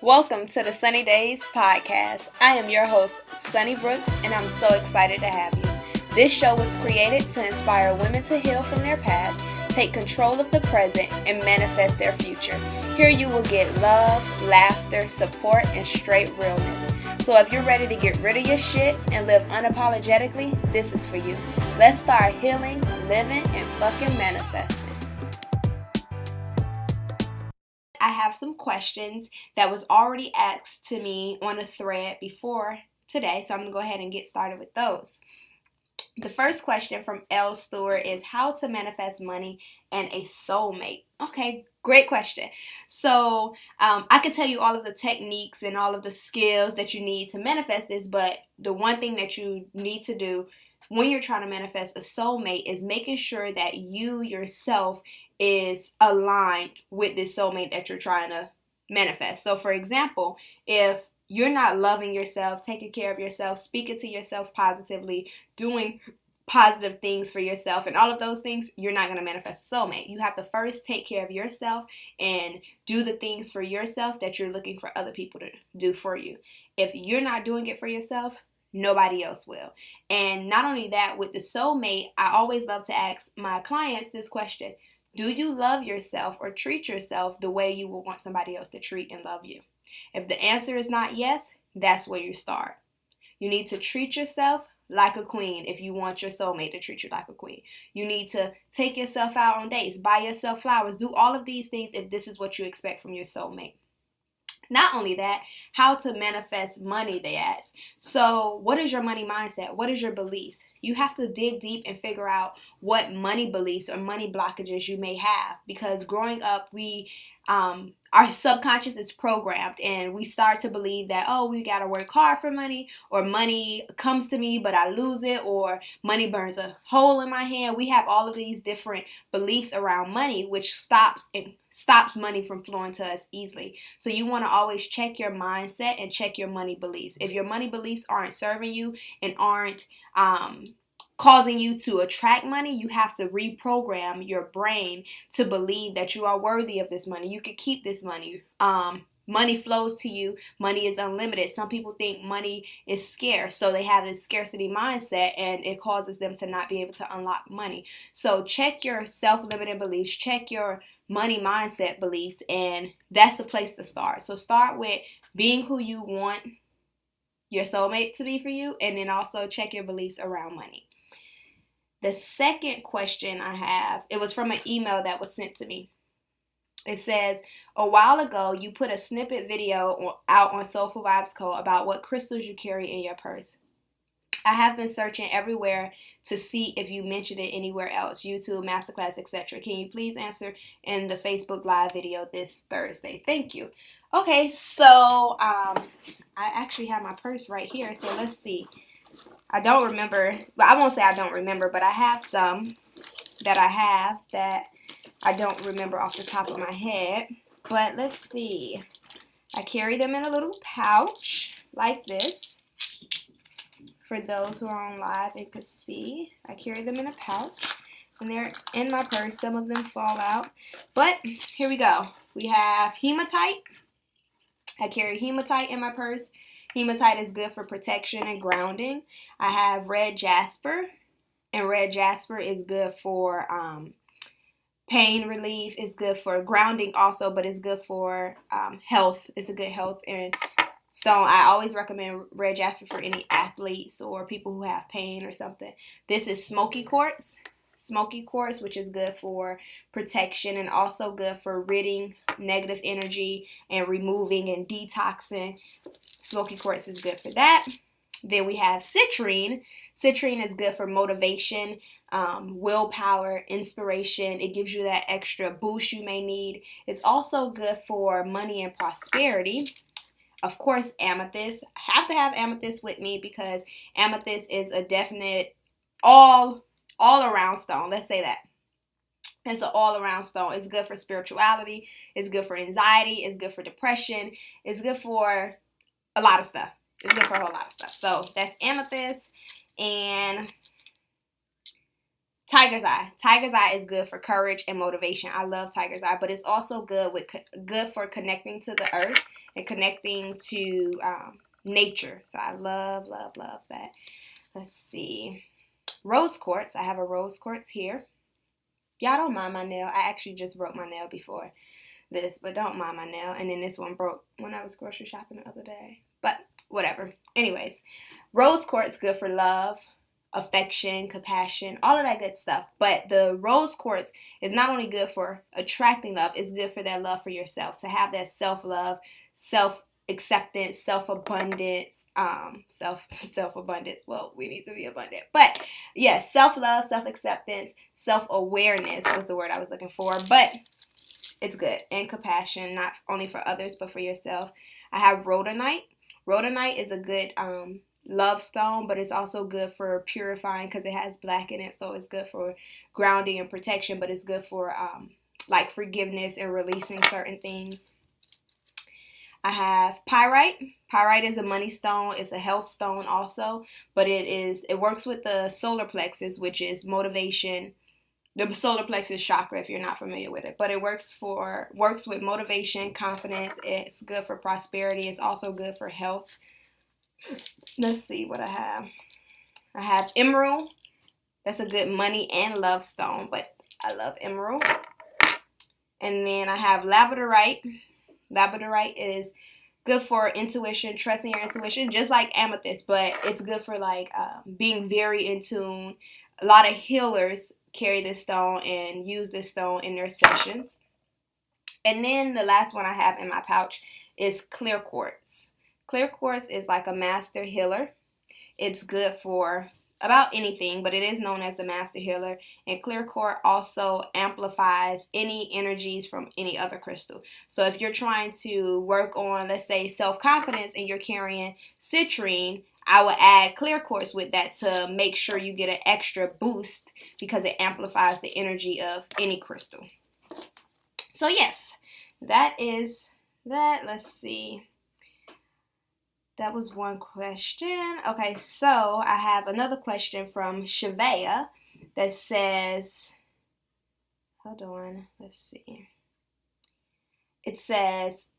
Welcome to the Sunny Days Podcast. I am your host, Sunny Brooks, and I'm so excited to have you. This show was created to inspire women to heal from their past, take control of the present, and manifest their future. Here you will get love, laughter, support, and straight realness. So if you're ready to get rid of your shit and live unapologetically, this is for you. Let's start healing, living, and fucking manifesting. I have some questions that was already asked to me on a thread before today, so I'm going to go ahead and get started with those. The first question from L. Stewart is how to manifest money and a soulmate. Okay, great question. So I could tell you all of the techniques and all of the skills that you need to manifest this, but the one thing that you need to do when you're trying to manifest a soulmate is making sure that you yourself is aligned with this soulmate that you're trying to manifest. So for example, if you're not loving yourself, taking care of yourself, speaking to yourself positively, doing positive things for yourself and all of those things, you're not going to manifest a soulmate. You have to first take care of yourself and do the things for yourself that you're looking for other people to do for you. If you're not doing it for yourself, nobody else will. And not only that, with the soulmate, I always love to ask my clients this question. Do you love yourself or treat yourself the way you would want somebody else to treat and love you? If the answer is not yes, that's where you start. You need to treat yourself like a queen if you want your soulmate to treat you like a queen. You need to take yourself out on dates, buy yourself flowers, do all of these things if this is what you expect from your soulmate. Not only that, how to manifest money, they ask. So what is your money mindset? What is your beliefs? You have to dig deep and figure out what money beliefs or money blockages you may have. Because growing up, our subconscious is programmed and we start to believe that, oh, we got to work hard for money, or money comes to me but I lose it, or money burns a hole in my hand. We have all of these different beliefs around money, which stops money from flowing to us easily. So you want to always check your mindset and check your money beliefs. If your money beliefs aren't serving you and aren't causing you to attract money, you have to reprogram your brain to believe that you are worthy of this money. You can keep this money. Money flows to you. Money is unlimited. Some people think money is scarce, so they have this scarcity mindset, and it causes them to not be able to unlock money. So check your self-limiting beliefs, check your money mindset beliefs, and that's the place to start. So start with being who you want your soulmate to be for you, and then also check your beliefs around money. The second question I have, it was from an email that was sent to me. It says, a while ago, you put a snippet video out on Soulful Vibes Co. about what crystals you carry in your purse. I have been searching everywhere to see if you mentioned it anywhere else, YouTube, Masterclass, etc. Can you please answer in the Facebook Live video this Thursday? Thank you. Okay, so I actually have my purse right here, so let's see. I don't remember, but I won't say I don't remember, but I have some that I don't remember off the top of my head. But let's see. I carry them in a little pouch like this. For those who are on live and could see, I carry them in a pouch, and they're in my purse. Some of them fall out, but here we go. We have hematite. I carry hematite in my purse. Hematite is good for protection and grounding. I have red jasper, and red jasper is good for pain relief. It's good for grounding also, but it's good for health. It's a good health and stone. I always recommend red jasper for any athletes or people who have pain or something. This is smoky quartz. Smoky quartz, which is good for protection and also good for ridding negative energy and removing and detoxing. Smoky quartz is good for that. Then we have citrine. Citrine is good for motivation, willpower, inspiration. It gives you that extra boost you may need. It's also good for money and prosperity. Of course, amethyst. I have to have amethyst with me because amethyst is a definite all-around stone. Let's say that. It's an all-around stone. It's good for spirituality. It's good for anxiety. It's good for depression. It's good for a lot of stuff. It's good for a whole lot of stuff. So that's amethyst. And Tiger's eye. Tiger's eye is good for courage and motivation. I love tiger's eye, but it's also good for connecting to the earth and connecting to nature. So I love, love, love that. Let's see. Rose quartz. I have a rose quartz here. Y'all don't mind my nail. I actually just broke my nail before this, but don't mind my nail. And then this one broke when I was grocery shopping the other day. But whatever. Anyways, rose quartz good for love, affection, compassion, all of that good stuff. But the rose quartz is not only good for attracting love, it's good for that love for yourself, to have that self-love, self-acceptance, self-abundance, self-abundance. Well, we need to be abundant. But yeah, self-love, self-acceptance, self-awareness was the word I was looking for. But it's good. And compassion, not only for others, but for yourself. I have rhodonite. Rhodonite is a good love stone, but it's also good for purifying because it has black in it. So it's good for grounding and protection, but it's good for like forgiveness and releasing certain things. I have pyrite. Pyrite is a money stone. It's a health stone also, but it works with the solar plexus, which is motivation. The solar plexus chakra, if you're not familiar with it, but it works with motivation, confidence. It's good for prosperity. It's also good for health. Let's see what I have. I have emerald. That's a good money and love stone, but I love emerald. And then I have labradorite. Labradorite is good for intuition, trusting your intuition, just like amethyst, but it's good for like being very in tune. A lot of healers carry this stone and use this stone in their sessions. And then the last one I have in my pouch is clear quartz. Clear quartz is like a master healer. It's good for about anything, but it is known as the master healer. And clear quartz also amplifies any energies from any other crystal. So if you're trying to work on, let's say, self-confidence and you're carrying citrine, I would add clear quartz with that to make sure you get an extra boost because it amplifies the energy of any crystal. So yes, that is that. Let's see. That was one question. Okay, so I have another question from Shavea that says, hold on, let's see. It says,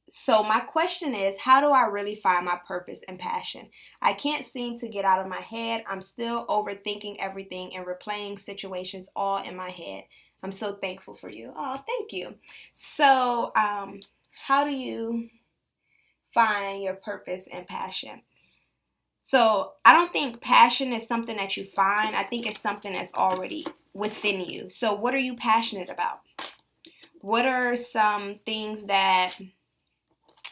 so my question is, how do I really find my purpose and passion? I can't seem to get out of my head. I'm still overthinking everything and replaying situations all in my head. I'm so thankful for you. Oh, thank you. So, how do you find your purpose and passion? So, I don't think passion is something that you find. I think it's something that's already within you. So, what are you passionate about? What are some things that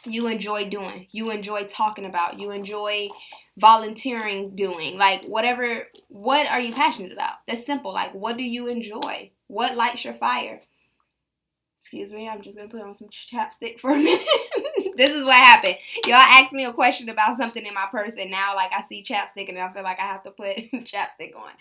you enjoy doing, you enjoy talking about, you enjoy volunteering doing, like what are you passionate about? That's simple. Like, what do you enjoy? What lights your fire? Excuse me, I'm just gonna put on some chapstick for a minute. This is what happened. Y'all asked me a question about something in my purse, and now like I see chapstick and I feel like I have to put chapstick on.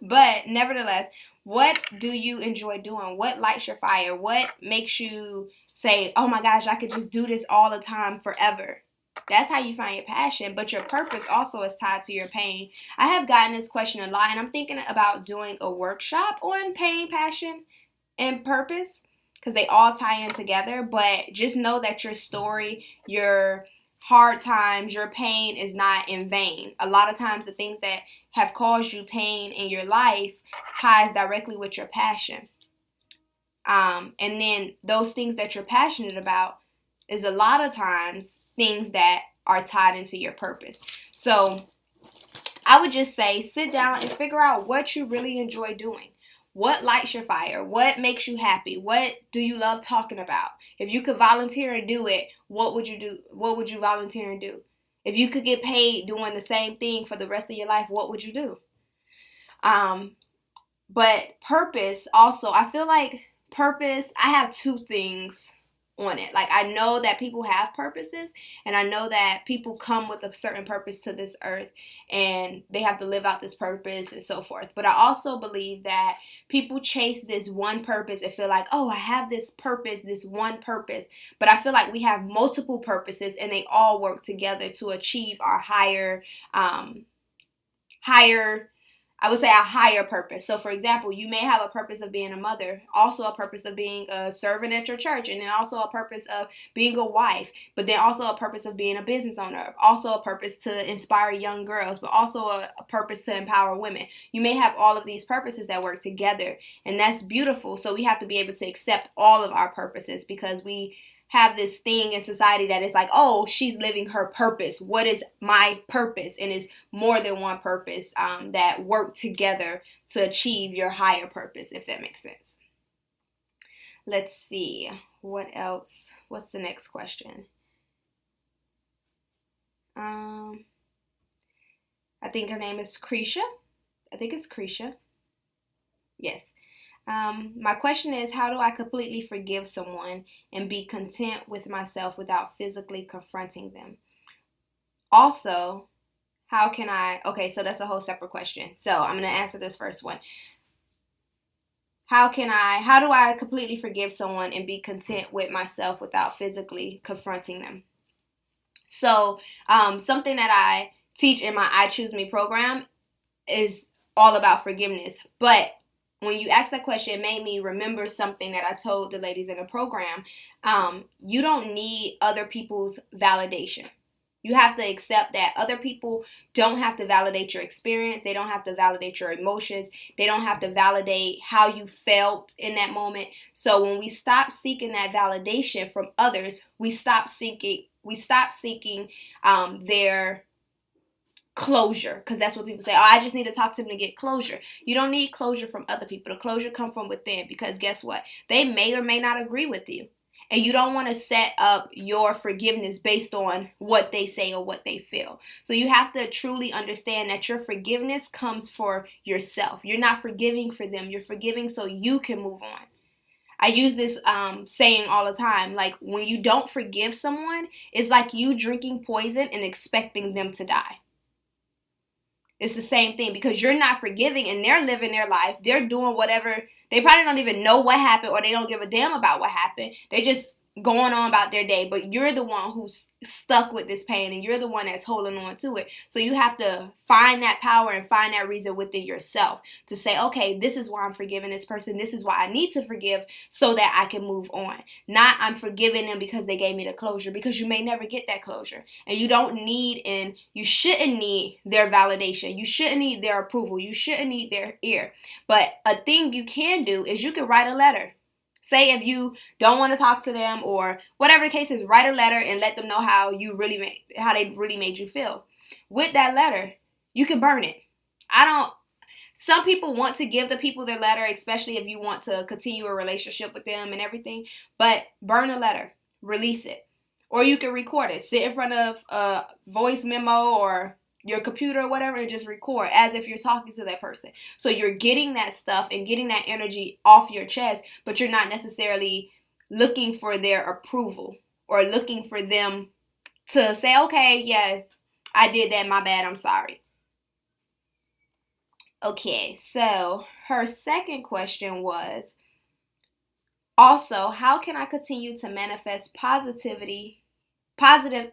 But nevertheless, what do you enjoy doing? What lights your fire? What makes you say, oh my gosh, I could just do this all the time forever? That's how you find your passion, but your purpose also is tied to your pain. I have gotten this question a lot, and I'm thinking about doing a workshop on pain, passion, and purpose because they all tie in together. But just know that your story, your hard times, your pain is not in vain. A lot of times the things that have caused you pain in your life ties directly with your passion. And then those things that you're passionate about is a lot of times things that are tied into your purpose. So I would just say sit down and figure out what you really enjoy doing. What lights your fire? What makes you happy? What do you love talking about? If you could volunteer and do it, what would you do? What would you volunteer and do? If you could get paid doing the same thing for the rest of your life, what would you do? But purpose also, I feel like purpose, I have two things on it. Like, I know that people have purposes, and I know that people come with a certain purpose to this earth, and they have to live out this purpose and so forth. But I also believe that people chase this one purpose and feel like, oh, I have this purpose, this one purpose. But I feel like we have multiple purposes, and they all work together to achieve our higher I would say a higher purpose. So for example, you may have a purpose of being a mother, also a purpose of being a servant at your church, and then also a purpose of being a wife, but then also a purpose of being a business owner, also a purpose to inspire young girls, but also a purpose to empower women. You may have all of these purposes that work together, and that's beautiful. So we have to be able to accept all of our purposes, because we have this thing in society that is like, oh, she's living her purpose. What is my purpose? And it's more than one purpose that work together to achieve your higher purpose, if that makes sense. Let's see. What else? What's the next question? I think her name is Krisha. I think it's Krisha. Yes. My question is, how do I completely forgive someone and be content with myself without physically confronting them? Also, how can I, okay, so that's a whole separate question. So I'm going to answer this first one. How do I completely forgive someone and be content with myself without physically confronting them? So, something that I teach in my I Choose Me program is all about forgiveness. But when you asked that question, it made me remember something that I told the ladies in the program. You don't need other people's validation. You have to accept that other people don't have to validate your experience. They don't have to validate your emotions. They don't have to validate how you felt in that moment. So when we stop seeking that validation from others, we stop seeking their closure, because that's what people say. Oh, I just need to talk to them to get closure. You don't need closure from other people. The closure comes from within, because guess what? They may or may not agree with you. And you don't want to set up your forgiveness based on what they say or what they feel. So you have to truly understand that your forgiveness comes for yourself. You're not forgiving for them. You're forgiving so you can move on. I use this saying all the time. Like, when you don't forgive someone, it's like you drinking poison and expecting them to die. It's the same thing, because you're not forgiving and they're living their life. They're doing whatever. They probably don't even know what happened, or they don't give a damn about what happened. They just going on about their day, but you're the one who's stuck with this pain, and you're the one that's holding on to it. So you have to find that power and find that reason within yourself to say, okay, this is why I'm forgiving this person. This is why I need to forgive, so that I can move on. Not I'm forgiving them because they gave me the closure, because you may never get that closure. And you don't need, and you shouldn't need their validation. You shouldn't need their approval. You shouldn't need their ear. But a thing you can do is you can write a letter. Say if you don't want to talk to them, or whatever the case is, write a letter and let them know how they really made you feel. With that letter, you can burn it. Some people want to give the people their letter, especially if you want to continue a relationship with them and everything, but burn a letter, release it. Or you can record it. Sit in front of a voice memo or your computer or whatever, and just record as if you're talking to that person. So you're getting that stuff and getting that energy off your chest, but you're not necessarily looking for their approval or looking for them to say, okay, yeah, I did that, my bad, I'm sorry. Okay, so her second question was, also, how can I continue to manifest positive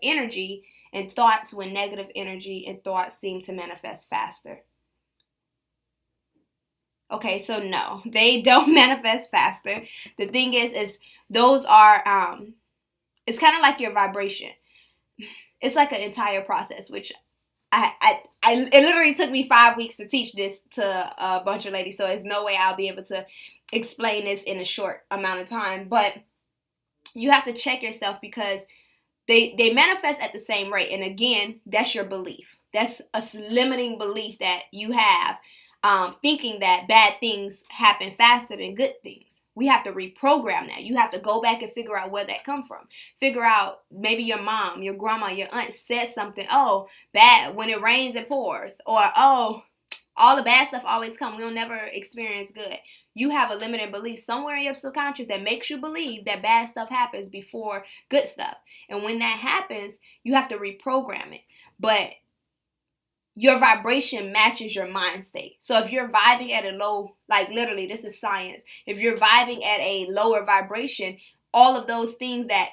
energy and thoughts when negative energy and thoughts seem to manifest faster? Okay, so no, they don't manifest faster. The thing is those are, it's kind of like your vibration. It's like an entire process, which it literally took me 5 weeks to teach this to a bunch of ladies. So there's no way I'll be able to explain this in a short amount of time. But you have to check yourself, because they manifest at the same rate. And again, that's your belief. That's a limiting belief that you have, thinking that bad things happen faster than good things. We have to reprogram that. You have to go back and figure out where that come from. Figure out, maybe your mom, your grandma, your aunt said something. Oh, bad, when it rains it pours. Or, oh, all the bad stuff always come. We'll never experience good. You have a limited belief somewhere in your subconscious that makes you believe that bad stuff happens before good stuff. And when that happens, you have to reprogram it. But your vibration matches your mind state. So if you're vibing at a low, like literally, this is science. If you're vibing at a lower vibration, all of those things that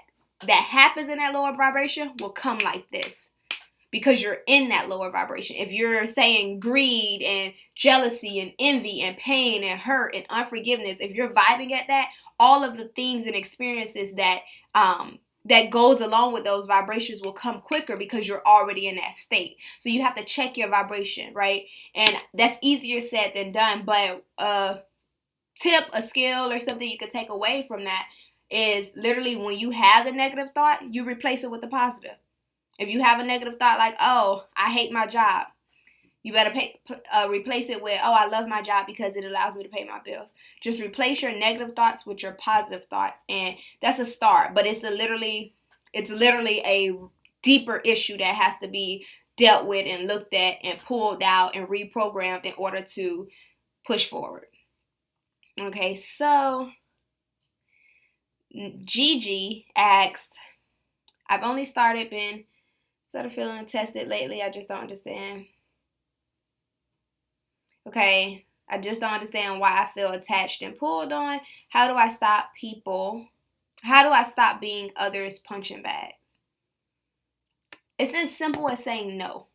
happens in that lower vibration will come like this. because you're in that lower vibration. If you're saying greed and jealousy and envy and pain and hurt and unforgiveness, if you're vibing at that, all of the things and experiences that that goes along with those vibrations will come quicker because you're already in that state. So you have to check your vibration, right? And that's easier said than done. But tip, a skill, or something you could take away from that is literally when you have the negative thought, you replace it with the positive. If you have a negative thought like, oh, I hate my job, you better replace it with, oh, I love my job because it allows me to pay my bills. Just replace your negative thoughts with your positive thoughts. And that's a start. But it's literally a deeper issue that has to be dealt with and looked at and pulled out and reprogrammed in order to push forward. Okay, so Gigi asked, I've only been sort of feeling tested lately. I just don't understand. Okay, I just don't understand why I feel attached and pulled on. How do I stop being others' punching bag? It's as simple as saying no.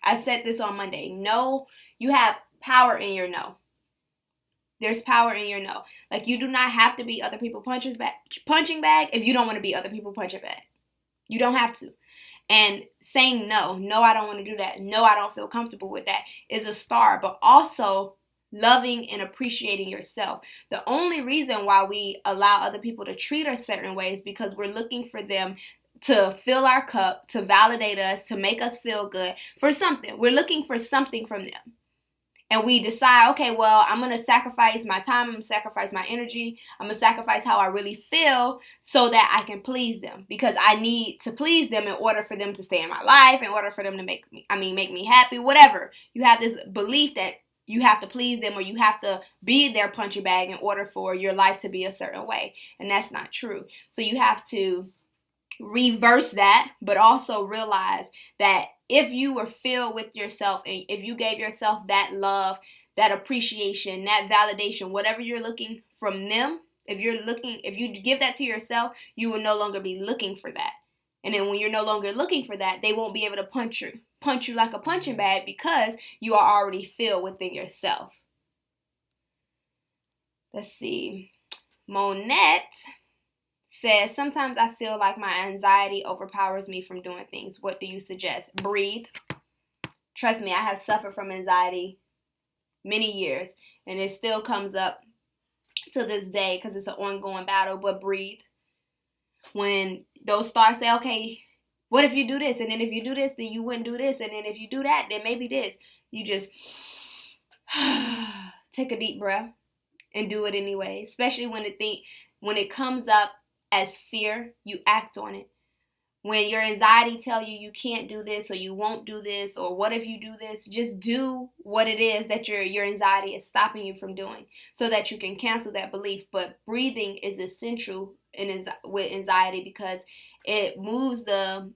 I said this on Monday. No, you have power in your no. There's power in your no. Like, you do not have to be other people's punching bag if you don't want to be other people's punching bag. You don't have to. And saying no, I don't want to do that, no, I don't feel comfortable with that, is a start. But also loving and appreciating yourself. The only reason why we allow other people to treat us certain ways because we're looking for them to fill our cup, to validate us, to make us feel good for something. We're looking for something from them. And we decide, okay, well, I'm going to sacrifice my time, I'm going to sacrifice my energy, I'm going to sacrifice how I really feel so that I can please them. Because I need to please them in order for them to stay in my life, in order for them to make me happy, whatever. You have this belief that you have to please them or you have to be their punching bag in order for your life to be a certain way. And that's not true. So you have to reverse that, but also realize that if you were filled with yourself and if you gave yourself that love, that appreciation, that validation, whatever you're looking from them, if you give that to yourself, you will no longer be looking for that. And then when you're no longer looking for that, they won't be able to punch you like a punching bag because you are already filled within yourself. Let's see. Monette says, sometimes I feel like my anxiety overpowers me from doing things. What do you suggest? Breathe. Trust me, I have suffered from anxiety many years, and it still comes up to this day because it's an ongoing battle, but breathe. When those thoughts say, okay, what if you do this? And then if you do this, then you wouldn't do this. And then if you do that, then maybe this. You just take a deep breath and do it anyway, especially when it comes up as fear, you act on it. When your anxiety tell you can't do this or you won't do this or what if you do this, just do what it is that your anxiety is stopping you from doing so that you can cancel that belief. But breathing is essential with anxiety because it moves the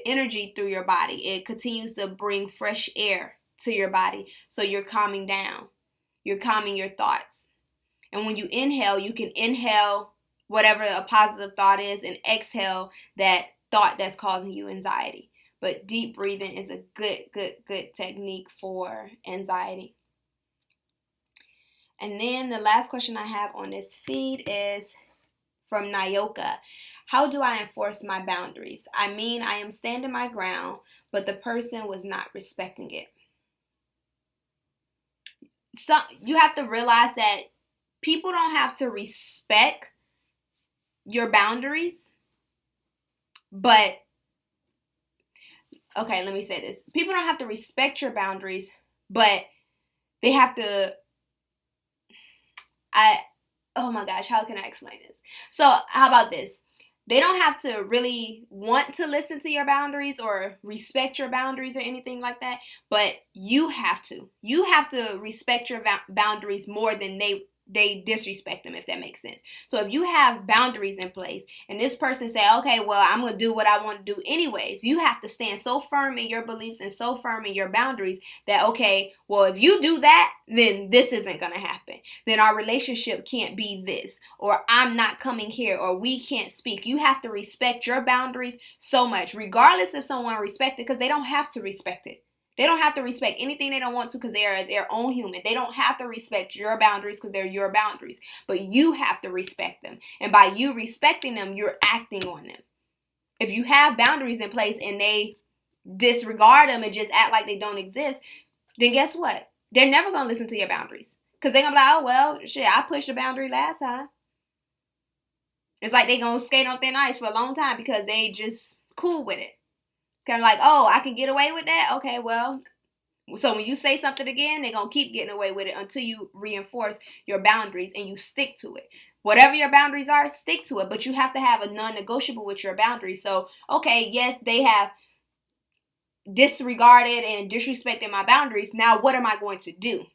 energy through your body. It continues to bring fresh air to your body. So you're calming down. You're calming your thoughts. And when you inhale, you can inhale whatever a positive thought is and exhale that thought that's causing you anxiety. But deep breathing is a good technique for anxiety. And then the last question I have on this feed is from Nyoka. How do I enforce my boundaries? I mean, I am standing my ground, but the person was not respecting it. So you have to realize that people don't have to respect your boundaries, but okay, let me say this. People don't have to respect your boundaries, but they have to, oh my gosh, how can I explain this? So how about this? They don't have to really want to listen to your boundaries or respect your boundaries or anything like that, but you have to. You have to respect your boundaries more than they they disrespect them, if that makes sense. So if you have boundaries in place and this person say, okay, well, I'm going to do what I want to do anyways, you have to stand so firm in your beliefs and so firm in your boundaries that, okay, well, if you do that, then this isn't going to happen. Then our relationship can't be this, or I'm not coming here, or we can't speak. You have to respect your boundaries so much, regardless if someone respects it, because they don't have to respect it. They don't have to respect anything they don't want to because they are their own human. They don't have to respect your boundaries because they're your boundaries. But you have to respect them. And by you respecting them, you're acting on them. If you have boundaries in place and they disregard them and just act like they don't exist, then guess what? They're never going to listen to your boundaries. Because they're going to be like, oh, well, shit, I pushed the boundary last time. It's like they're going to skate on thin ice for a long time because they just cool with it. Kind of like, oh, I can get away with that? Okay, well, so when you say something again, they're going to keep getting away with it until you reinforce your boundaries and you stick to it. Whatever your boundaries are, stick to it. But you have to have a non-negotiable with your boundaries. So, okay, yes, they have disregarded and disrespected my boundaries. Now, what am I going to do?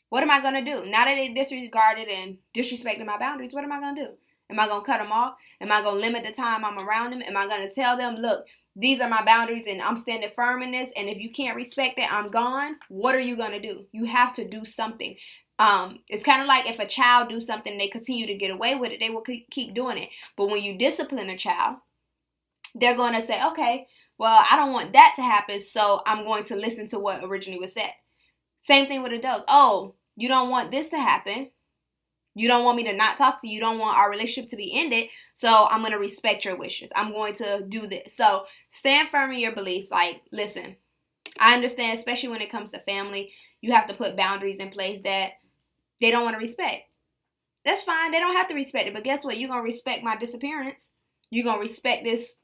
What am I going to do? Now that they disregarded and disrespected my boundaries, what am I going to do? Am I going to cut them off? Am I going to limit the time I'm around them? Am I going to tell them, look, these are my boundaries and I'm standing firm in this, and if you can't respect it, I'm gone? What are you going to do? You have to do something. It's kind of like if a child do something, they continue to get away with it, they will keep doing it. But when you discipline a child, they're going to say, okay, well, I don't want that to happen, so I'm going to listen to what originally was said. Same thing with adults. Oh, you don't want this to happen. You don't want me to not talk to you. You don't want our relationship to be ended. So I'm going to respect your wishes. I'm going to do this. So stand firm in your beliefs. Like, listen, I understand, especially when it comes to family, you have to put boundaries in place that they don't want to respect. That's fine. They don't have to respect it. But guess what? You're going to respect my disappearance. You're going to respect this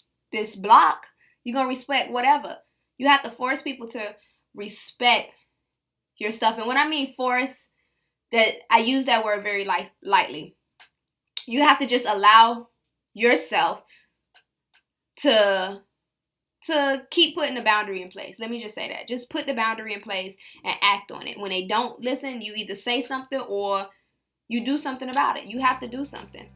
block. You're going to respect whatever. You have to force people to respect your stuff. And when I mean force, that I use that word very lightly. You have to just allow yourself to keep putting the boundary in place. Let me just say that. Just put the boundary in place and act on it. When they don't listen, you either say something or you do something about it. You have to do something.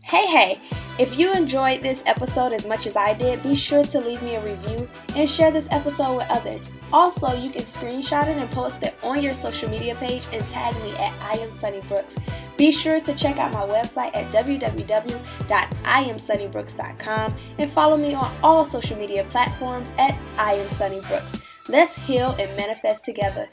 Hey, if you enjoyed this episode as much as I did, be sure to leave me a review and share this episode with others. Also, you can screenshot it and post it on your social media page and tag me at I Am Sunny Brooks. Be sure to check out my website at www.iamsunnybrooks.com and follow me on all social media platforms at I Am Sunny Brooks. Let's heal and manifest together.